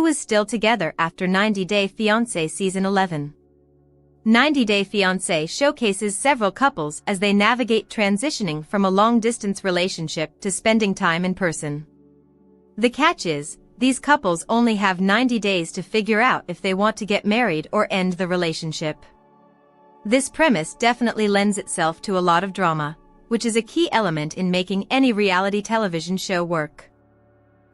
Who is still together after 90 Day Fiancé Season 11? 90 Day Fiancé showcases several couples as they navigate transitioning from a long-distance relationship to spending time in person. The catch is, these couples only have 90 days to figure out if they want to get married or end the relationship. This premise definitely lends itself to a lot of drama, which is a key element in making any reality television show work.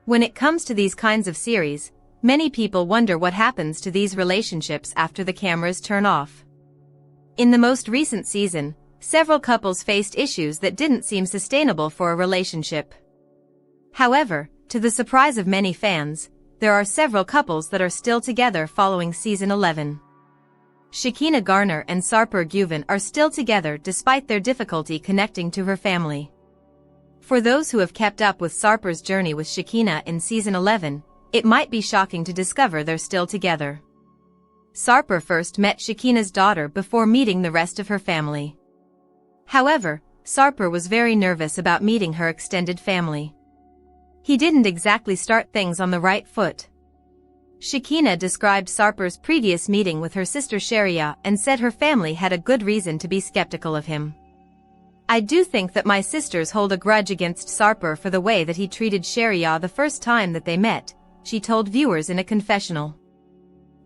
When it comes to these kinds of series, many people wonder what happens to these relationships after the cameras turn off. In the most recent season, several couples faced issues that didn't seem sustainable for a relationship. However, to the surprise of many fans, there are several couples that are still together following Season 11. Shekinah Garner and Sarper Güven are still together despite their difficulty connecting to her family. For those who have kept up with Sarper's journey with Shekinah in Season 11, it might be shocking to discover they're still together. Sarper first met Shekinah's daughter before meeting the rest of her family. However, Sarper was very nervous about meeting her extended family. He didn't exactly start things on the right foot. Shekinah described Sarper's previous meeting with her sister Alliya and said her family had a good reason to be skeptical of him. "I do think that my sisters hold a grudge against Sarper for the way that he treated Alliya the first time that they met," she told viewers in a confessional.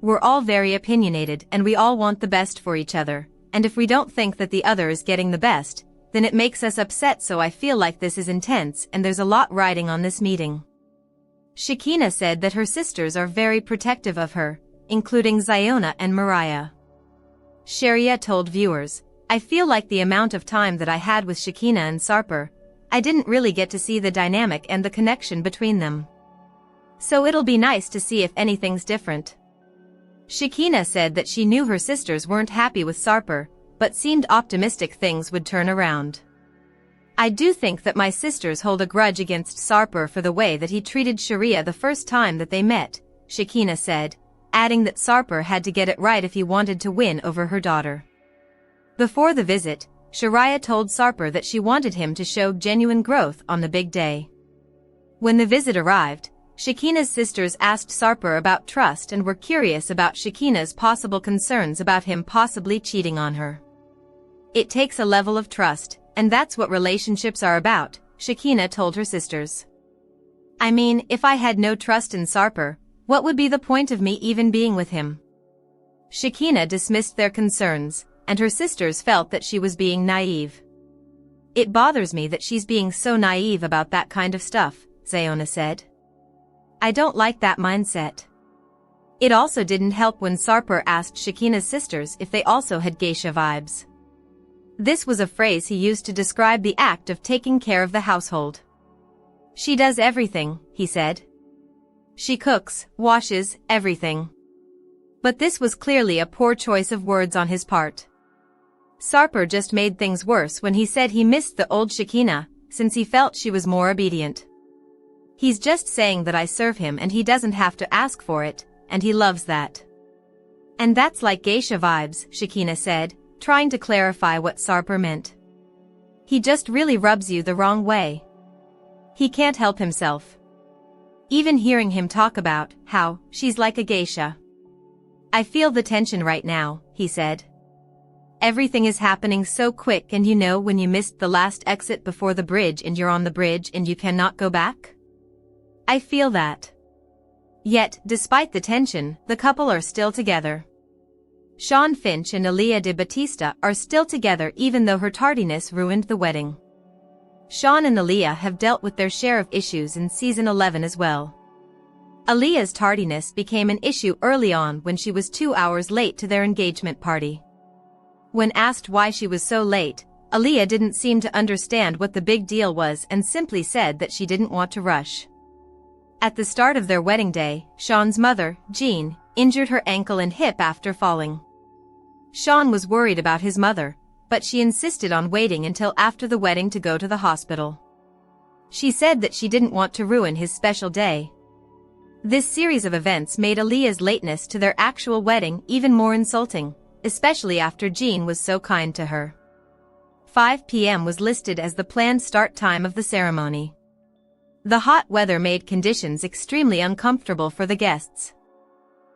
"We're all very opinionated and we all want the best for each other, and if we don't think that the other is getting the best, then it makes us upset, so I feel like this is intense and there's a lot riding on this meeting." Shekinah said that her sisters are very protective of her, including Ziona and Mariah. Alliya told viewers, "I feel like the amount of time that I had with Shekinah and Sarper, I didn't really get to see the dynamic and the connection between them. So it'll be nice to see if anything's different." Shekinah said that she knew her sisters weren't happy with Sarper, but seemed optimistic things would turn around. "I do think that my sisters hold a grudge against Sarper for the way that he treated Alliya the first time that they met," Shekinah said, adding that Sarper had to get it right if he wanted to win over her daughter. Before the visit, Alliya told Sarper that she wanted him to show genuine growth on the big day. When the visit arrived, Shekinah's sisters asked Sarper about trust and were curious about Shekinah's possible concerns about him possibly cheating on her. "It takes a level of trust, and that's what relationships are about," Shekinah told her sisters. "I mean, if I had no trust in Sarper, what would be the point of me even being with him?" Shekinah dismissed their concerns, and her sisters felt that she was being naive. "It bothers me that she's being so naive about that kind of stuff," Ziona said. "I don't like that mindset." It also didn't help when Sarper asked Shekinah's sisters if they also had geisha vibes. This was a phrase he used to describe the act of taking care of the household. "She does everything," he said. "She cooks, washes, everything." But this was clearly a poor choice of words on his part. Sarper just made things worse when he said he missed the old Shekinah, since he felt she was more obedient. "He's just saying that I serve him and he doesn't have to ask for it, and he loves that. And that's like geisha vibes," Shekinah said, trying to clarify what Sarper meant. "He just really rubs you the wrong way. He can't help himself. Even hearing him talk about how she's like a geisha. I feel the tension right now," he said. "Everything is happening so quick, and you know when you missed the last exit before the bridge and you're on the bridge and you cannot go back? I feel that." Yet, despite the tension, the couple are still together. Shawn, Finch and Alliya de Batista are still together even though her tardiness ruined the wedding. Shawn and Alliya have dealt with their share of issues in Season 11 as well. Alliya's tardiness became an issue early on when she was 2 hours late to their engagement party. When asked why she was so late, Alliya didn't seem to understand what the big deal was and simply said that she didn't want to rush. At the start of their wedding day, Shawn's mother, Jean, injured her ankle and hip after falling. Shawn was worried about his mother, but she insisted on waiting until after the wedding to go to the hospital. She said that she didn't want to ruin his special day. This series of events made Alliya's lateness to their actual wedding even more insulting, especially after Jean was so kind to her. 5 p.m. was listed as the planned start time of the ceremony. The hot weather made conditions extremely uncomfortable for the guests.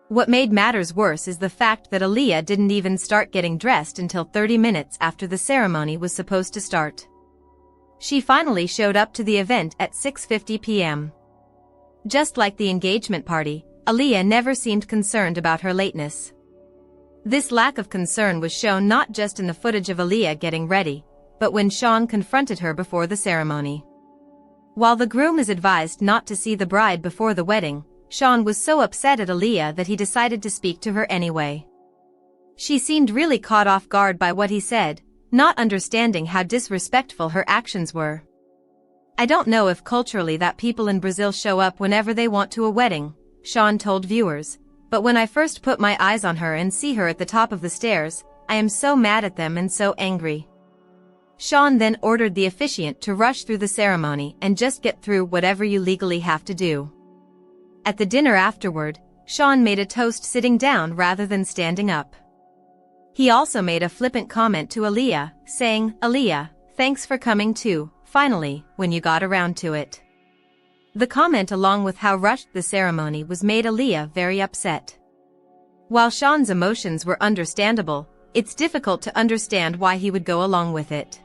What made matters worse is the fact that Alliya didn't even start getting dressed until 30 minutes after the ceremony was supposed to start. She finally showed up to the event at 6:50 p.m. Just like the engagement party, Alliya never seemed concerned about her lateness. This lack of concern was shown not just in the footage of Alliya getting ready, but when Shawn confronted her before the ceremony. While the groom is advised not to see the bride before the wedding, Shawn was so upset at Alliya that he decided to speak to her anyway. She seemed really caught off guard by what he said, not understanding how disrespectful her actions were. "I don't know if culturally that people in Brazil show up whenever they want to a wedding," Shawn told viewers, "but when I first put my eyes on her and see her at the top of the stairs, I am so mad at them and so angry." Shawn then ordered the officiant to rush through the ceremony and just get through whatever you legally have to do. At the dinner afterward, Shawn made a toast sitting down rather than standing up. He also made a flippant comment to Alliya, saying, "Alliya, thanks for coming too, finally, when you got around to it." The comment, along with how rushed the ceremony was, made Alliya very upset. While Shawn's emotions were understandable, it's difficult to understand why he would go along with it.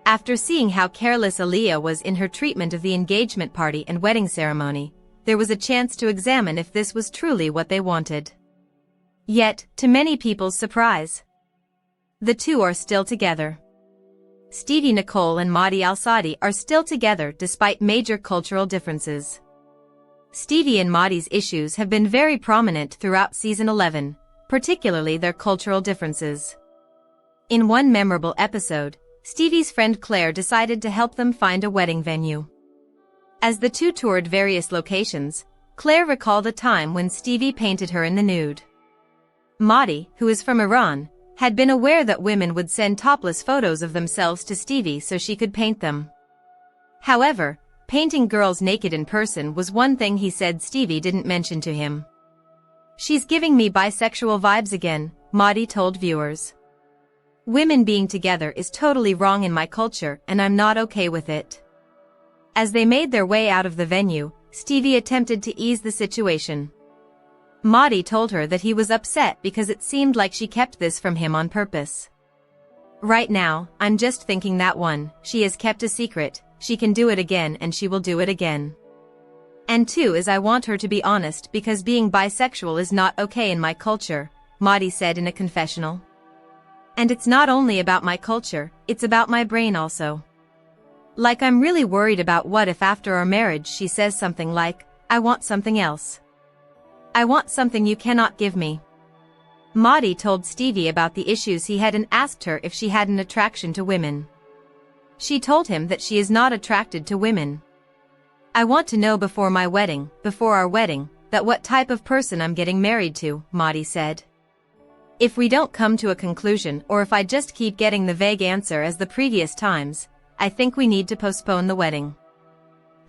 After seeing how careless Alliya was in her treatment of the engagement party and wedding ceremony, there was a chance to examine if this was truly what they wanted. Yet, to many people's surprise, the two are still together. Stevi Nichole Mahdi Al-Saadi are still together despite major cultural differences. Stevi and Mahdi's issues have been very prominent throughout season 11, particularly their cultural differences. In one memorable episode, Stevi's friend Claire decided to help them find a wedding venue. As the two toured various locations, Claire recalled a time when Stevi painted her in the nude. Mahdi, who is from Iran, had been aware that women would send topless photos of themselves to Stevi so she could paint them. However, painting girls naked in person was one thing he said Stevi didn't mention to him. "She's giving me bisexual vibes again," Mahdi told viewers. "Women being together is totally wrong in my culture and I'm not okay with it." As they made their way out of the venue, Stevi attempted to ease the situation. Mahdi told her that he was upset because it seemed like she kept this from him on purpose. "Right now, I'm just thinking that one, she has kept a secret, she can do it again and she will do it again. And two is I want her to be honest because being bisexual is not okay in my culture," Mahdi said in a confessional. "And it's not only about my culture, it's about my brain also. Like I'm really worried about what if after our marriage she says something like, 'I want something else. I want something you cannot give me.'" Mahdi told Stevi about the issues he had and asked her if she had an attraction to women. She told him that she is not attracted to women. "I want to know before my wedding, before our wedding, that what type of person I'm getting married to," Mahdi said. "If we don't come to a conclusion or if I just keep getting the vague answer as the previous times, I think we need to postpone the wedding."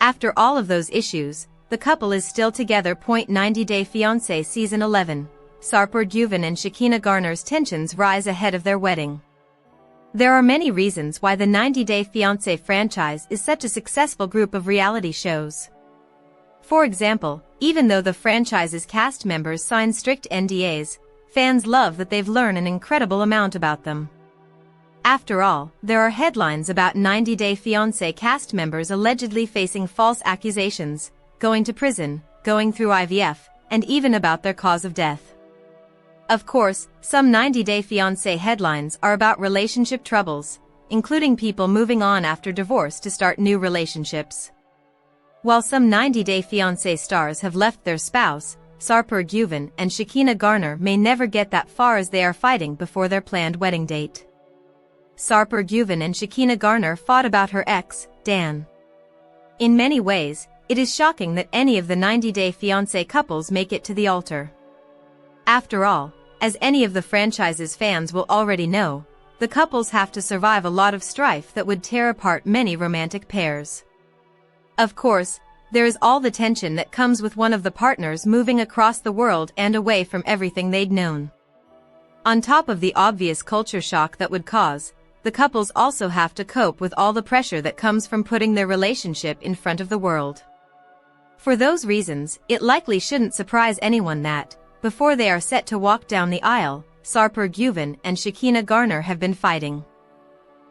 After all of those issues, the couple is still together. 90 Day Fiancé Season 11, Sarper Güven and Shekinah Garner's tensions rise ahead of their wedding. There are many reasons why the 90 Day Fiancé franchise is such a successful group of reality shows. For example, even though the franchise's cast members sign strict NDAs, fans love that they've learned an incredible amount about them. After all, there are headlines about 90 Day Fiancé cast members allegedly facing false accusations, going to prison, going through IVF, and even about their cause of death. Of course, some 90 Day Fiancé headlines are about relationship troubles, including people moving on after divorce to start new relationships. While some 90 Day Fiancé stars have left their spouse, Sarper Güven and Shekinah Garner may never get that far as they are fighting before their planned wedding date. Sarper Güven and Shekinah Garner fought about her ex, Dan. In many ways, it is shocking that any of the 90 Day Fiancé couples make it to the altar. After all, as any of the franchise's fans will already know, the couples have to survive a lot of strife that would tear apart many romantic pairs. Of course, there is all the tension that comes with one of the partners moving across the world and away from everything they'd known. On top of the obvious culture shock that would cause, the couples also have to cope with all the pressure that comes from putting their relationship in front of the world. For those reasons, it likely shouldn't surprise anyone that, before they are set to walk down the aisle, Sarper Güven and Shekinah Garner have been fighting.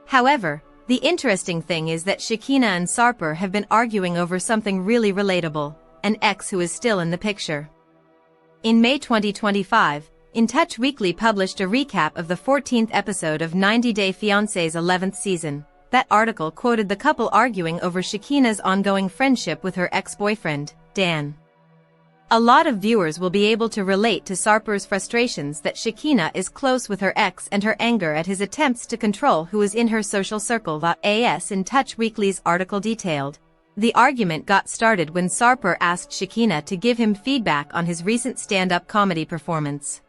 However, the interesting thing is that Shekinah and Sarper have been arguing over something really relatable, an ex who is still in the picture. In May 2025, In Touch Weekly published a recap of the 14th episode of 90 Day Fiancé's 11th season. That article quoted the couple arguing over Shekinah's ongoing friendship with her ex-boyfriend, Dan. A lot of viewers will be able to relate to Sarper's frustrations that Shekinah is close with her ex and her anger at his attempts to control who is in her social circle. As In Touch Weekly's article detailed, the argument got started when Sarper asked Shekinah to give him feedback on his recent stand-up comedy performance.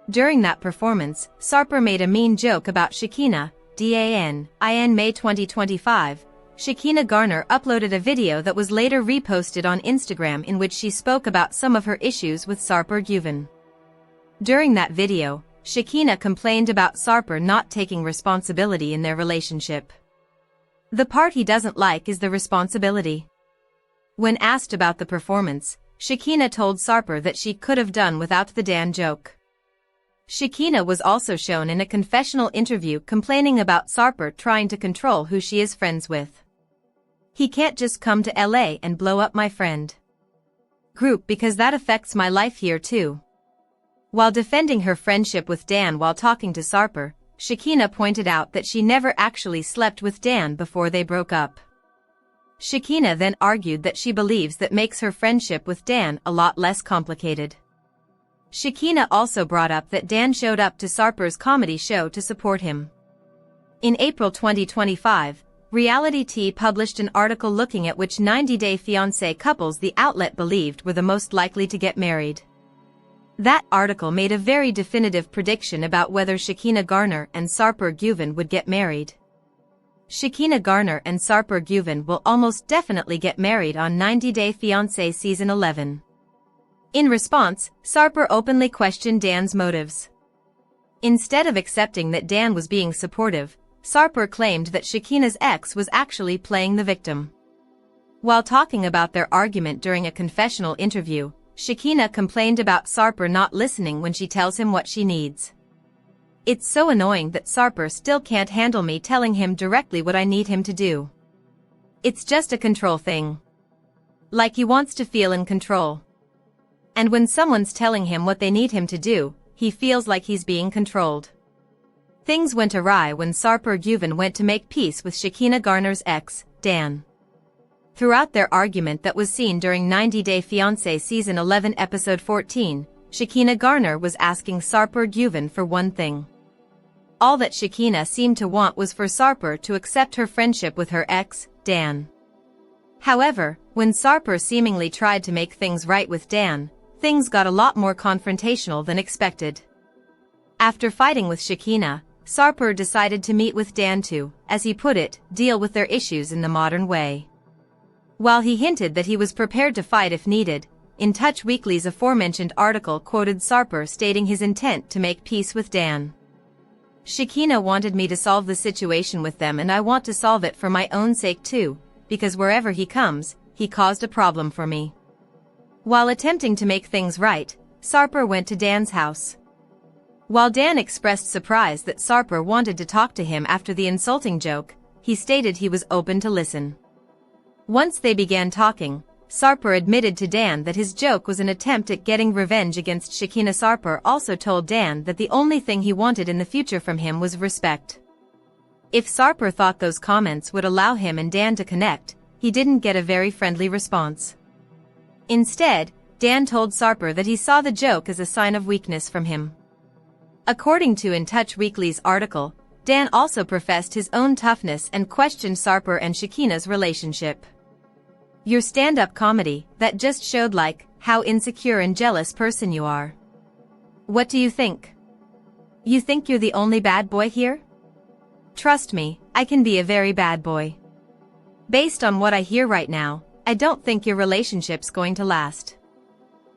During that performance, Sarper made a mean joke about Shekinah. In May 2025, Shekinah Garner uploaded a video that was later reposted on Instagram in which she spoke about some of her issues with Sarper Güven. During that video, Shekinah complained about Sarper not taking responsibility in their relationship. The part he doesn't like is the responsibility. When asked about the performance, Shekinah told Sarper that she could have done without the Dan joke. Shekinah was also shown in a confessional interview complaining about Sarper trying to control who she is friends with. He can't just come to LA and blow up my friend group because that affects my life here too. While defending her friendship with Dan while talking to Sarper, Shekinah pointed out that she never actually slept with Dan before they broke up. Shekinah then argued that she believes that makes her friendship with Dan a lot less complicated. Shekinah also brought up that Dan showed up to Sarper's comedy show to support him. In April 2025, Reality Tea published an article looking at which 90 Day Fiancé couples the outlet believed were the most likely to get married. That article made a very definitive prediction about whether Shekinah Garner and Sarper Güven would get married. Shekinah Garner and Sarper Güven will almost definitely get married on 90 Day Fiancé Season 11. In response, Sarper openly questioned Dan's motives. Instead of accepting that Dan was being supportive, Sarper claimed that Shekinah's ex was actually playing the victim. While talking about their argument during a confessional interview, Shekinah complained about Sarper not listening when she tells him what she needs. "It's so annoying that Sarper still can't handle me telling him directly what I need him to do. It's just a control thing. Like he wants to feel in control. And when someone's telling him what they need him to do, he feels like he's being controlled." Things went awry when Sarper Güven went to make peace with Shekinah Garner's ex, Dan. Throughout their argument that was seen during 90 Day Fiancé Season 11 Episode 14, Shekinah Garner was asking Sarper Güven for one thing. All that Shekinah seemed to want was for Sarper to accept her friendship with her ex, Dan. However, when Sarper seemingly tried to make things right with Dan, things got a lot more confrontational than expected. After fighting with Shekinah, Sarper decided to meet with Dan to, as he put it, deal with their issues in the modern way. While he hinted that he was prepared to fight if needed, In Touch Weekly's aforementioned article quoted Sarper stating his intent to make peace with Dan. "Shekinah wanted me to solve the situation with them and I want to solve it for my own sake too, because wherever he comes, he caused a problem for me." While attempting to make things right, Sarper went to Dan's house. While Dan expressed surprise that Sarper wanted to talk to him after the insulting joke, he stated he was open to listen. Once they began talking, Sarper admitted to Dan that his joke was an attempt at getting revenge against Shekinah. Sarper also told Dan that the only thing he wanted in the future from him was respect. If Sarper thought those comments would allow him and Dan to connect, he didn't get a very friendly response. Instead, Dan told Sarper that he saw the joke as a sign of weakness from him. According to In Touch Weekly's article, Dan also professed his own toughness and questioned Sarper and Shekinah's relationship. "Your stand-up comedy, that just showed how insecure and jealous person you are. What do you think? You think you're the only bad boy here? Trust me, I can be a very bad boy. Based on what I hear right now, I don't think your relationship's going to last."